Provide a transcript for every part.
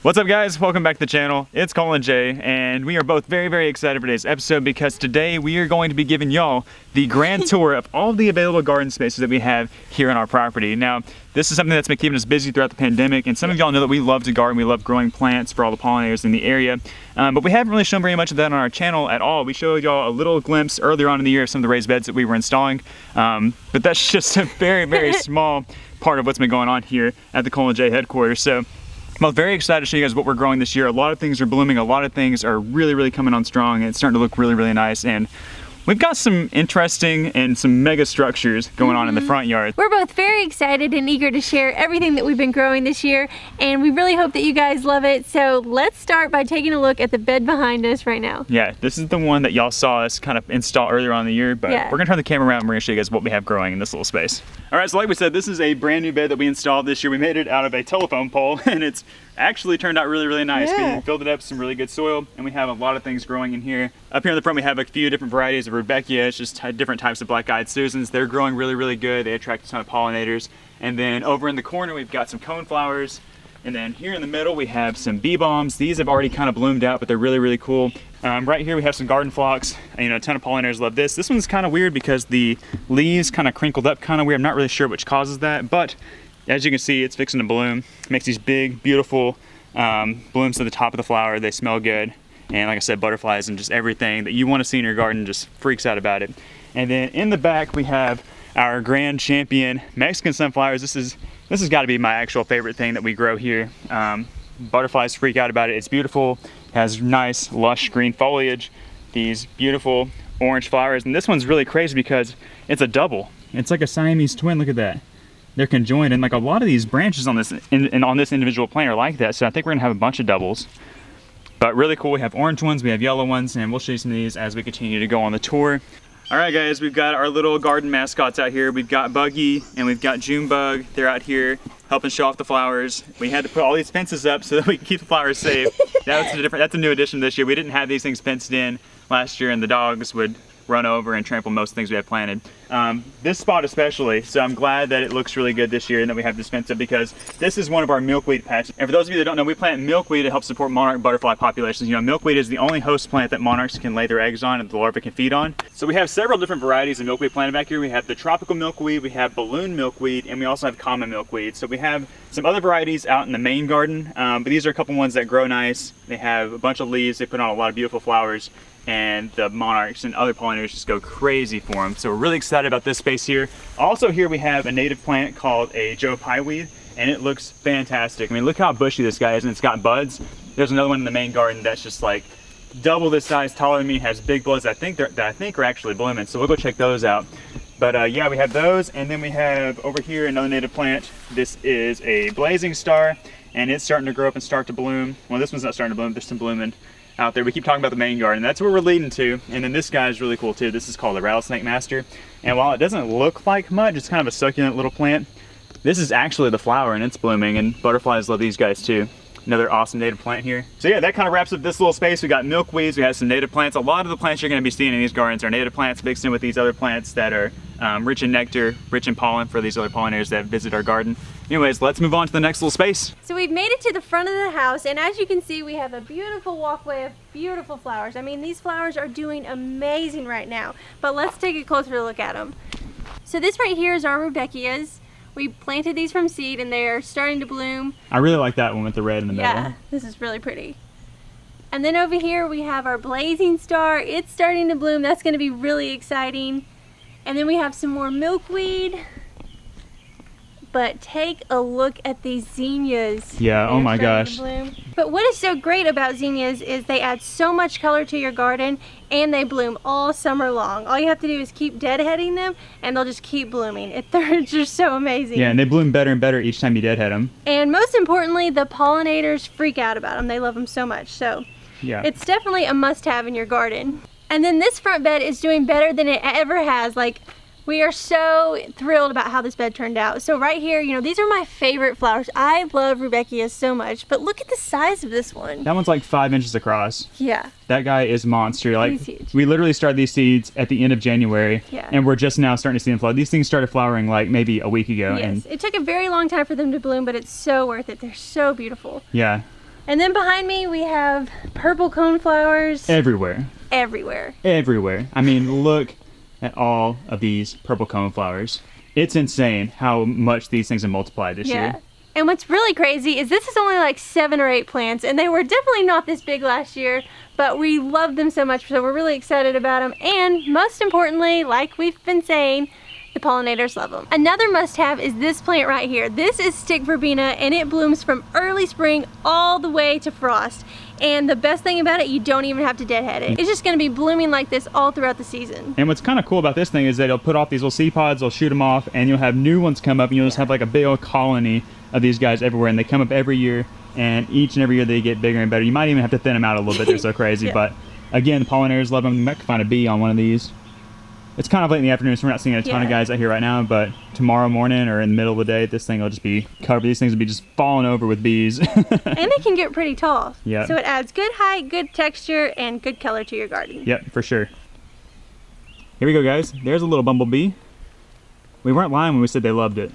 What's up, guys? Welcome back to the channel. It's Cole and Jay, and we are both very excited for today's episode because today we are going to be giving y'all the grand tour of all the available garden spaces that we have here on our property. Now, this is something that's been keeping us busy throughout the pandemic, and some of y'all know that we love to garden. We love growing plants for all the pollinators in the area, but we haven't really shown very much of that on our channel at all. We showed y'all a little glimpse earlier on in the year of some of the raised beds that we were installing, but that's just a very small part of what's been going on here at the Cole and Jay headquarters. So I'm very excited to show you guys what we're growing this year. A lot of things are blooming, a lot of things are really coming on strong, and it's starting to look really nice. And we've got some interesting and some mega structures going on in the front yard. We're both very excited and eager to share everything that we've been growing this year, and we really hope that you guys love it. So let's start by taking a look at the bed behind us right now. Yeah, this is the one that y'all saw us kind of install earlier on in the year, but we're gonna turn the camera around and we're gonna show you guys what we have growing in this little space. All right, so like we said, this is a brand new bed that we installed this year. We made it out of a telephone pole, and it's actually turned out really nice. We filled it up with some really good soil, and we have a lot of things growing in here. Up here in the front, we have a few different varieties of Rudbeckia. It's just different types of black-eyed Susans. They're growing really good. They attract a ton of pollinators. And then over in the corner, we've got some coneflowers. And then here in the middle, we have some bee balms. These have already kind of bloomed out, but they're really cool. Right here, we have some garden phlox. You know, a ton of pollinators love this. This one's kind of weird because the leaves kind of crinkled up kind of weird. I'm not really sure which causes that, but as you can see, it's fixing to bloom. It makes these big, beautiful blooms to the top of the flower. They smell good. And like I said, butterflies and just everything that you want to see in your garden just freaks out about it. And then in the back, we have our grand champion Mexican sunflowers. This has got to be my actual favorite thing that we grow here. Butterflies freak out about it. It's beautiful. It has nice, lush green foliage. These beautiful orange flowers. And this one's really crazy because it's a double. It's like a Siamese twin. Look at that. They're conjoined, and like a lot of these branches on this on this individual plant are like that. So I think we're gonna have a bunch of doubles. But really cool. We have orange ones, we have yellow ones, and we'll show you some of these as we continue to go on the tour. All right, guys, we've got our little garden mascots out here. We've got Buggy and we've got Junebug. They're out here helping show off the flowers. We had to put all these fences up so that we can keep the flowers safe. That's a new addition this year. We didn't have these things fenced in last year, and the dogs would run over and trample most things we have planted. This spot especially, so I'm glad that it looks really good this year and that we have this fence up because this is one of our milkweed patches. And for those of you that don't know, we plant milkweed to help support monarch butterfly populations. You know, milkweed is the only host plant that monarchs can lay their eggs on and the larvae can feed on. So we have several different varieties of milkweed planted back here. We have the tropical milkweed, we have balloon milkweed, and we also have common milkweed. So we have some other varieties out in the main garden, but these are a couple ones that grow nice. They have a bunch of leaves, they put on a lot of beautiful flowers, and the monarchs and other pollinators just go crazy for them. So we're really excited about this space here. Also here we have a native plant called a Joe Pye weed, and it looks fantastic. I mean, look how bushy this guy is, and it's got buds. There's another one in the main garden that's just like double this size, taller than me, has big buds that I think are actually blooming. So we'll go check those out. But yeah, we have those, and then we have over here another native plant. This is a blazing star, and it's starting to grow up and start to bloom. Well, this one's not starting to bloom, there's some blooming out there. We keep talking about the main garden. That's where we're leading to. And then this guy is really cool too. This is called the rattlesnake master. And while it doesn't look like much, it's kind of a succulent little plant. This is actually the flower, and it's blooming, and butterflies love these guys too. Another awesome native plant here. So yeah, that kind of wraps up this little space. We got milkweeds, we have some native plants. A lot of the plants you're gonna be seeing in these gardens are native plants mixed in with these other plants that are rich in nectar, rich in pollen for these other pollinators that visit our garden. Anyways, let's move on to the next little space. So we've made it to the front of the house, and as you can see, we have a beautiful walkway of beautiful flowers. I mean, these flowers are doing amazing right now, but let's take a closer look at them. So this right here is our Rudbeckias. We planted these from seed, and they're starting to bloom. I really like that one with the red in the middle. Yeah, this is really pretty. And then over here we have our blazing star. It's starting to bloom. That's gonna be really exciting. And then we have some more milkweed. But take a look at these zinnias. Yeah, oh my gosh. But what is so great about zinnias is they add so much color to your garden, and they bloom all summer long. All you have to do is keep deadheading them, and they'll just keep blooming. They're just so amazing. Yeah, and they bloom better and better each time you deadhead them. And most importantly, the pollinators freak out about them. They love them so much. So yeah, it's definitely a must-have in your garden. And then this front bed is doing better than it ever has. Like, we are so thrilled about how this bed turned out. So right here, you know, these are my favorite flowers. I love Rudbeckias so much, but look at the size of this one. That one's like 5 inches across. Yeah. That guy is monster. Like, he's huge. We literally started these seeds at the end of January, and we're just now starting to see them flower. These things started flowering like maybe a week ago. Yes, and it took a very long time for them to bloom, but it's so worth it. They're so beautiful. Yeah. And then behind me we have purple coneflowers. Everywhere. Everywhere. Everywhere. I mean, look at all of these purple coneflowers. It's insane how much these things have multiplied this year. And what's really crazy is this is only like 7 or 8 plants, and they were definitely not this big last year, but we love them so much, so we're really excited about them. And most importantly, like we've been saying, the pollinators love them. Another must-have is this plant right here. This is stick verbena, and it blooms from early spring all the way to frost. And the best thing about it, you don't even have to deadhead it. It's just gonna be blooming like this all throughout the season. And what's kind of cool about this thing is that it'll put off these little seed pods, they'll shoot them off, and you'll have new ones come up, and you'll just have like a big old colony of these guys everywhere, and they come up every year, and each and every year they get bigger and better. You might even have to thin them out a little bit, they're so crazy. But again, the pollinators love them. You might find a bee on one of these. It's kind of late in the afternoon, so we're not seeing a ton of guys out here right now, but tomorrow morning or in the middle of the day, this thing will just be covered. These things will be just falling over with bees. And they can get pretty tall. Yeah. So it adds good height, good texture, and good color to your garden. Yep, for sure. Here we go, guys. There's a little bumblebee. We weren't lying when we said they loved it.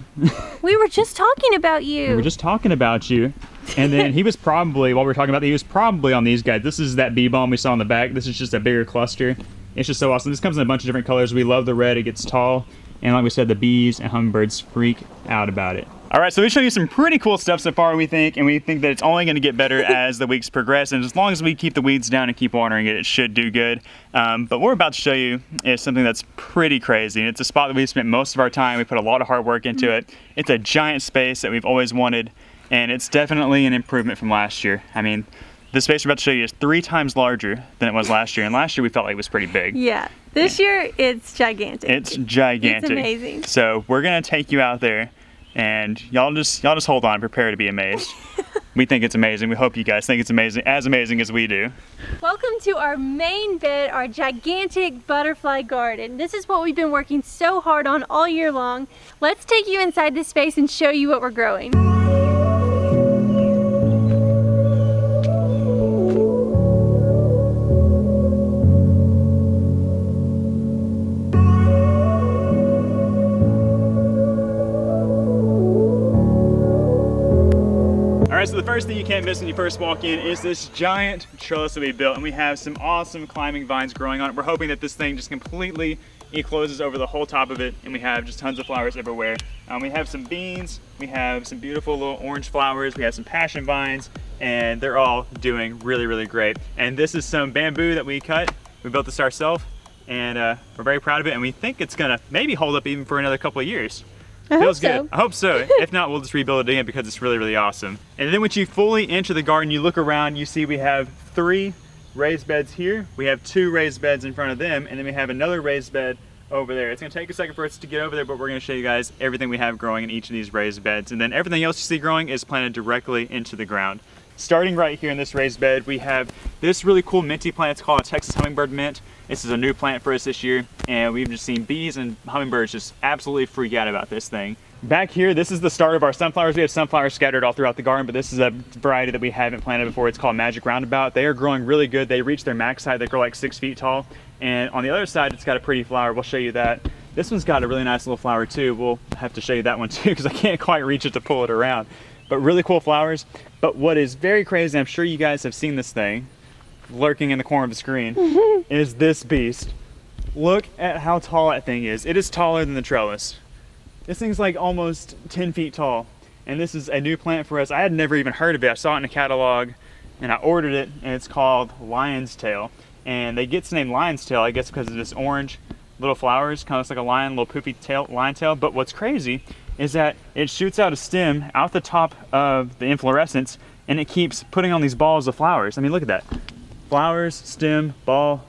We were just talking about you. We were just talking about you. And then he was probably, while we were talking about that, he was probably on these guys. This is that bee balm we saw in the back. This is just a bigger cluster. It's just so awesome. This comes in a bunch of different colors. We love the red. It gets tall. And like we said, the bees and hummingbirds freak out about it. All right, so we showed you some pretty cool stuff so far, we think, and we think that it's only going to get better as the weeks progress. And as long as we keep the weeds down and keep watering it, it should do good. But what we're about to show you is something that's pretty crazy. And it's a spot that we've spent most of our time. We put a lot of hard work into it. It's a giant space that we've always wanted, and it's definitely an improvement from last year. I mean, the space we're about to show you is 3 times larger than it was last year, and last year we felt like it was pretty big. Yeah, this year it's gigantic. It's gigantic. It's amazing. So we're gonna take you out there, and y'all just hold on, prepare to be amazed. We think it's amazing. We hope you guys think it's amazing as we do. Welcome to our main bed, our gigantic butterfly garden. This is what we've been working so hard on all year long. Let's take you inside this space and show you what we're growing. All right, so the first thing you can't miss when you first walk in is this giant trellis that we built, and we have some awesome climbing vines growing on it. We're hoping that this thing just completely encloses over the whole top of it, and we have just tons of flowers everywhere. We have some beans, we have some beautiful little orange flowers, we have some passion vines, and they're all doing really, really great. And this is some bamboo that we cut. We built this ourselves, and we're very proud of it, and we think it's gonna maybe hold up even for another couple of years. Feels good. I hope so. If not, we'll just rebuild it again because it's really, really awesome. And then once you fully enter the garden, you look around, you see we have 3 raised beds here. We have 2 raised beds in front of them, and then we have another raised bed over there. It's gonna take a second for us to get over there, but we're gonna show you guys everything we have growing in each of these raised beds. And then everything else you see growing is planted directly into the ground. Starting right here in this raised bed, we have this really cool minty plant. It's called a Texas hummingbird mint. This is a new plant for us this year, and we've just seen bees and hummingbirds just absolutely freak out about this thing. Back here, this is the start of our sunflowers. We have sunflowers scattered all throughout the garden, but this is a variety that we haven't planted before. It's called Magic Roundabout. They are growing really good. They reach their max height. They grow like 6 feet tall. And on the other side, it's got a pretty flower. We'll show you that. This one's got a really nice little flower too. We'll have to show you that one too because I can't quite reach it to pull it around. But really cool flowers. But what is very crazy, I'm sure you guys have seen this thing lurking in the corner of the screen, is this beast. Look at how tall that thing is. It is taller than the trellis. This thing's like almost 10 feet tall. And this is a new plant for us. I had never even heard of it. I saw it in a catalog and I ordered it, and it's called Lion's Tail. And they get its name Lion's Tail, I guess, because of this orange little flowers, kind of looks like a lion, little poofy tail, lion tail. But what's crazy is that it shoots out a stem out the top of the inflorescence, and it keeps putting on these balls of flowers. I mean, look at that. Flowers, stem, ball,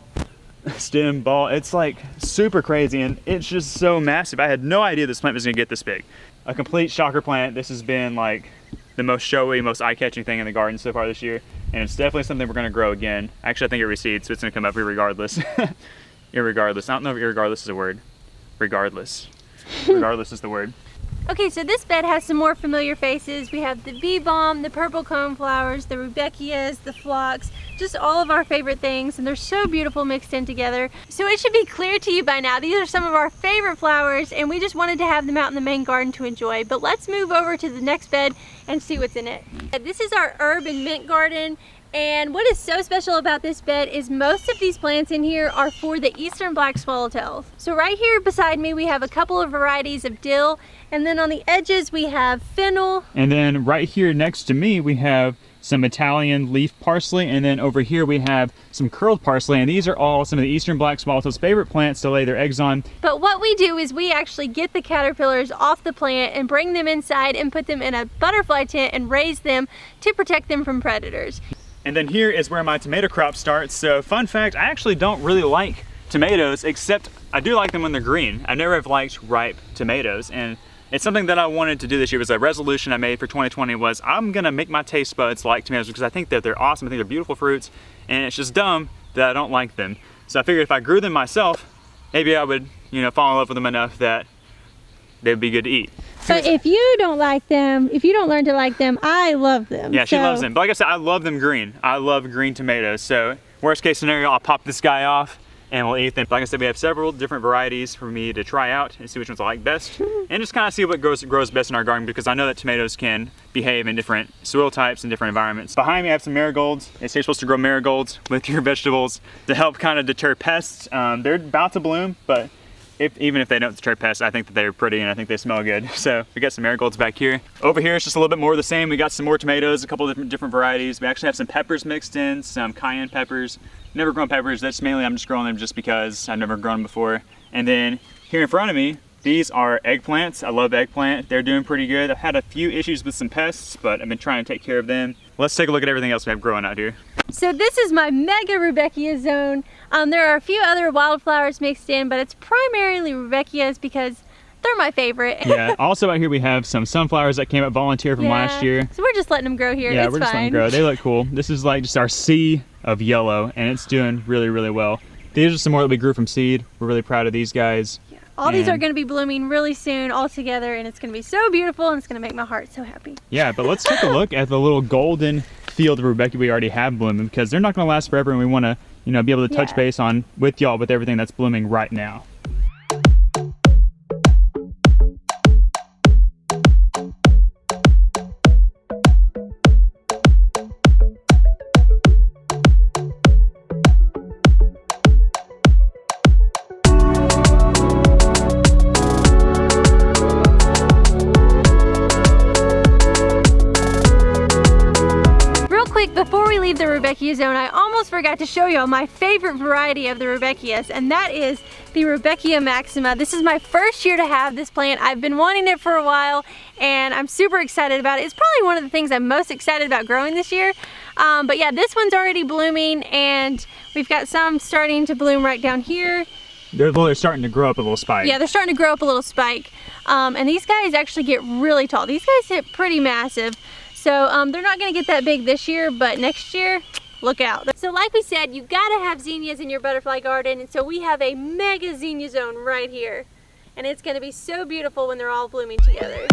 stem, ball. It's like super crazy, and it's just so massive. I had no idea this plant was gonna get this big. A complete shocker plant. This has been like the most showy, most eye-catching thing in the garden so far this year, and it's definitely something we're gonna grow again. Actually, I think it reseeds, so it's gonna come up irregardless. Irregardless. I don't know if irregardless is a word. Regardless. Regardless is the word. Okay, so this bed has some more familiar faces. We have the bee balm, the purple coneflowers, the rudbeckias, the phlox, just all of our favorite things, and they're so beautiful mixed in together. So it should be clear to you by now, these are some of our favorite flowers, and we just wanted to have them out in the main garden to enjoy. But let's move over to the next bed and see what's in it. This is our herb and mint garden. And what is so special about this bed is most of these plants in here are for the eastern black swallowtails. So right here beside me we have a couple of varieties of dill, and then on the edges we have fennel. And then right here next to me we have some Italian leaf parsley, and then over here we have some curled parsley, and these are all some of the eastern black swallowtail's favorite plants to lay their eggs on. But what we do is we actually get the caterpillars off the plant and bring them inside and put them in a butterfly tent and raise them to protect them from predators. And then here is where my tomato crop starts. So fun fact, I actually don't really like tomatoes, except I do like them when they're green. I never have liked ripe tomatoes, and it's something that I wanted to do this year. It was a resolution I made for 2020 was I'm gonna make my taste buds like tomatoes because I think that they're awesome. I think they're beautiful fruits, and it's just dumb that I don't like them. So I figured if I grew them myself, maybe I would, fall in love with them enough that they'd be good to eat. But if you don't like them, if you don't learn to like them, I love them. Yeah, she loves them. But like I said, I love them green. I love green tomatoes. So worst case scenario, I'll pop this guy off and we'll eat them. Like I said, we have several different varieties for me to try out and see which ones I like best. And just kind of see what grows best in our garden, because I know that tomatoes can behave in different soil types and different environments. Behind me I have some marigolds. They say you're supposed to grow marigolds with your vegetables to help kind of deter pests. They're about to bloom, but even if they don't deter pests, I think that they're pretty and I think they smell good. So we got some marigolds back here. Over here it's just a little bit more of the same. We got some more tomatoes, a couple of different varieties. We actually have some peppers mixed in, some cayenne peppers. Never grown peppers. That's mainly I'm just growing them just because I've never grown them before. And then here in front of me, these are eggplants. I love eggplant. They're doing pretty good. I've had a few issues with some pests, but I've been trying to take care of them. Let's take a look at everything else we have growing out here. So this is my mega rudbeckia zone. There are a few other wildflowers mixed in, but it's primarily rudbeckias because they're my favorite. Yeah, also out here we have some sunflowers that came up volunteer from last year. So we're just letting them grow here. Yeah, it's we're just letting them grow. They look cool. This is like just our sea of yellow, and it's doing really, really well. These are some more that we grew from seed. We're really proud of these guys. Yeah. All these are going to be blooming really soon all together, and it's going to be so beautiful, and it's going to make my heart so happy. Yeah, but let's take a look at the little golden field of rudbeckia we already have blooming, because they're not going to last forever, and we want to, be able to touch base on with y'all with everything that's blooming right now. Before we leave the rudbeckia zone, I almost forgot to show y'all my favorite variety of the rudbeckias, and that is the Rudbeckia maxima. This is my first year to have this plant. I've been wanting it for a while, and I'm super excited about it. It's probably one of the things I'm most excited about growing this year. But yeah, this one's already blooming, and we've got some starting to bloom right down here. They're starting to grow up a little spike. Yeah, they're starting to grow up a little spike. And these guys actually get really tall. These guys get pretty massive. So they're not gonna get that big this year, but next year, look out. So like we said, you gotta have zinnias in your butterfly garden, and so we have a mega zinnia zone right here. And it's gonna be so beautiful when they're all blooming together.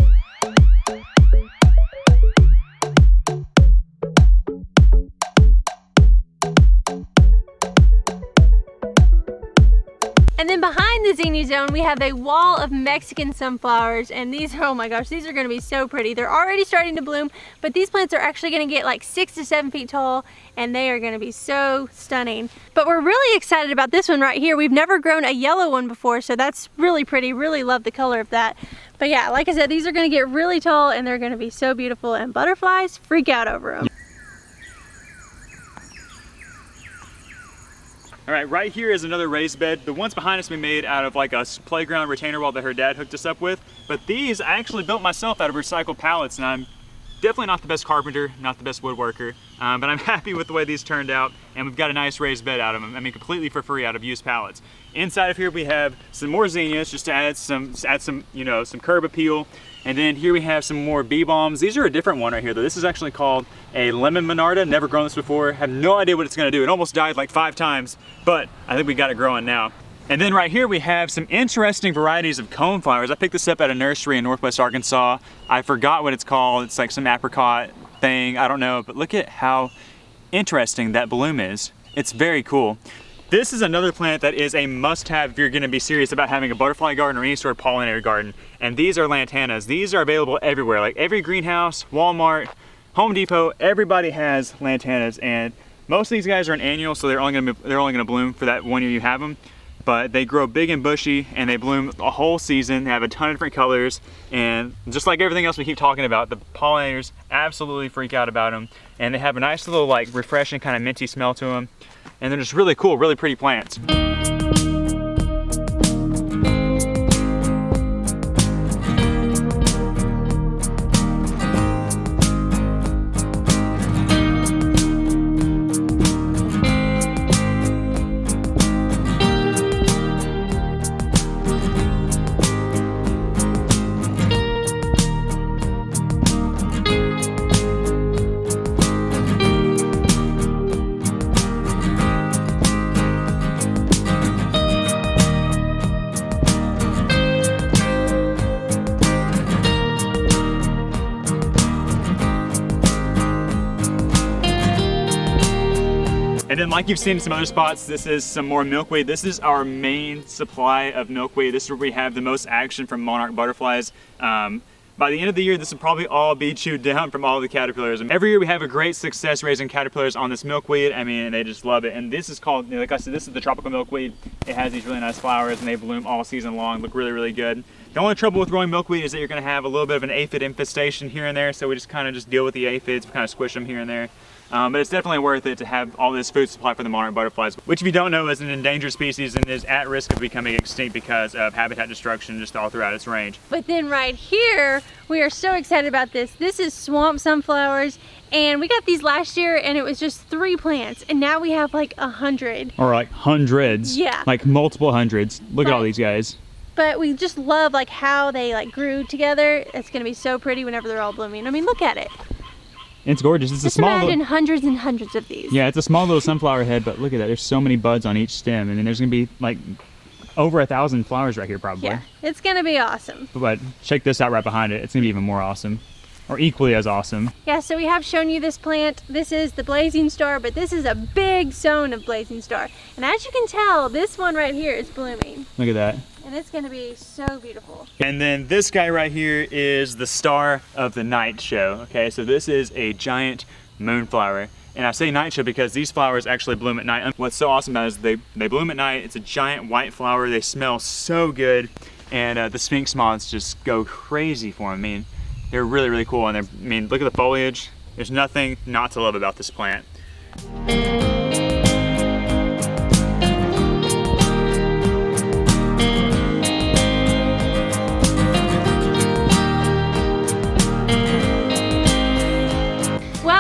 And then behind the zinnia zone, we have a wall of Mexican sunflowers, and these, oh my gosh, these are gonna be so pretty. They're already starting to bloom, but these plants are actually gonna get like 6 to 7 feet tall, and they are gonna be so stunning. But we're really excited about this one right here. We've never grown a yellow one before, so that's really pretty. Really love the color of that. But yeah, like I said, these are gonna get really tall, and they're gonna be so beautiful, and butterflies freak out over them. All right, right here is another raised bed. The ones behind us we made out of like a playground retainer wall that her dad hooked us up with. But these I actually built myself out of recycled pallets, and I'm definitely not the best carpenter, not the best woodworker, but I'm happy with the way these turned out, and we've got a nice raised bed out of them. I mean, completely for free out of used pallets. Inside of here we have some more zinnias just to add some some curb appeal. And then here we have some more bee balms. These are a different one right here though. This is actually called a lemon monarda. Never grown this before. Have no idea what it's gonna do. It almost died like 5 times, but I think we got it growing now. And then right here we have some interesting varieties of coneflowers. I picked this up at a nursery in Northwest Arkansas. I forgot what it's called. It's like some apricot thing, I don't know, but look at how interesting that bloom is. It's very cool. This is another plant that is a must-have if you're gonna be serious about having a butterfly garden or any sort of pollinator garden. And these are lantanas. These are available everywhere, like every greenhouse, Walmart, Home Depot, everybody has lantanas. And most of these guys are an annual, so they're only gonna bloom for that 1 year you have them. But they grow big and bushy and they bloom a whole season. They have a ton of different colors, and just like everything else we keep talking about, the pollinators absolutely freak out about them. And they have a nice little like refreshing kind of minty smell to them. And they're just really cool, really pretty plants. And then like you've seen in some other spots, this is some more milkweed. This is our main supply of milkweed. This is where we have the most action from monarch butterflies. By the end of the year, this will probably all be chewed down from all the caterpillars. And every year we have a great success raising caterpillars on this milkweed. I mean, they just love it. And this is called, like I said, this is the tropical milkweed. It has these really nice flowers and they bloom all season long, look really, really good. The only trouble with growing milkweed is that you're gonna have a little bit of an aphid infestation here and there. So we just kind of deal with the aphids, kind of squish them here and there. But it's definitely worth it to have all this food supply for the monarch butterflies, which if you don't know is an endangered species and is at risk of becoming extinct because of habitat destruction just all throughout its range. But then right here, we are so excited about this. This is swamp sunflowers, and we got these last year and it was just 3 plants, and now we have like 100. Or like hundreds. Yeah. Like multiple hundreds. Look at all these guys. But we just love like how they like grew together. It's gonna be so pretty whenever they're all blooming. I mean, look at it. It's gorgeous. It's just a small imagine hundreds and hundreds of these. Yeah, it's a small little sunflower head, but look at that. There's so many buds on each stem, and then there's gonna be like over 1,000 flowers right here probably. Yeah, it's gonna be awesome. But check this out right behind it. It's gonna be even more awesome, or equally as awesome. Yeah, so we have shown you this plant. This is the blazing star, but this is a big zone of blazing star. And as you can tell, this one right here is blooming. Look at that. And it's gonna be so beautiful. And then this guy right here is the star of the night show. Okay, so this is a giant moonflower. And I say night show because these flowers actually bloom at night. What's so awesome about it is they bloom at night. It's a giant white flower. They smell so good. And the sphinx moths just go crazy for them. I mean, they're really, really cool. And I mean, look at the foliage. There's nothing not to love about this plant.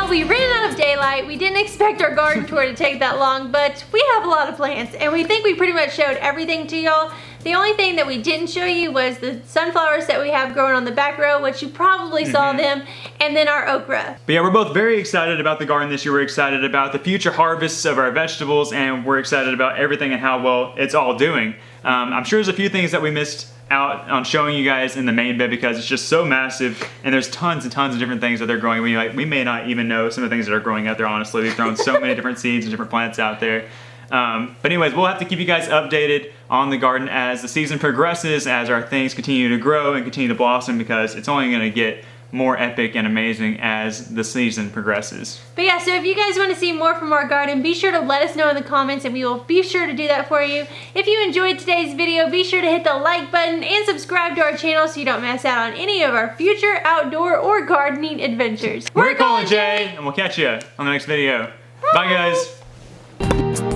We ran out of daylight. We didn't expect our garden tour to take that long, but we have a lot of plants and we think we pretty much showed everything to y'all. The only thing that we didn't show you was the sunflowers that we have growing on the back row, which you probably saw them, and then our okra. But yeah, we're both very excited about the garden this year. We're excited about the future harvests of our vegetables, and we're excited about everything and how well it's all doing. I'm sure there's a few things that we missed out on showing you guys in the main bed because it's just so massive and there's tons and tons of different things that they're growing. We may not even know some of the things that are growing out there, honestly. We've thrown so many different seeds and different plants out there. But anyways, we'll have to keep you guys updated on the garden as the season progresses, as our things continue to grow and continue to blossom, because it's only going to get more epic and amazing as the season progresses. But yeah, so if you guys want to see more from our garden, be sure to let us know in the comments and we will be sure to do that for you. If you enjoyed today's video, be sure to hit the like button and subscribe to our channel so you don't miss out on any of our future outdoor or gardening adventures. We're Colin J, and we'll catch you on the next video. Bye guys.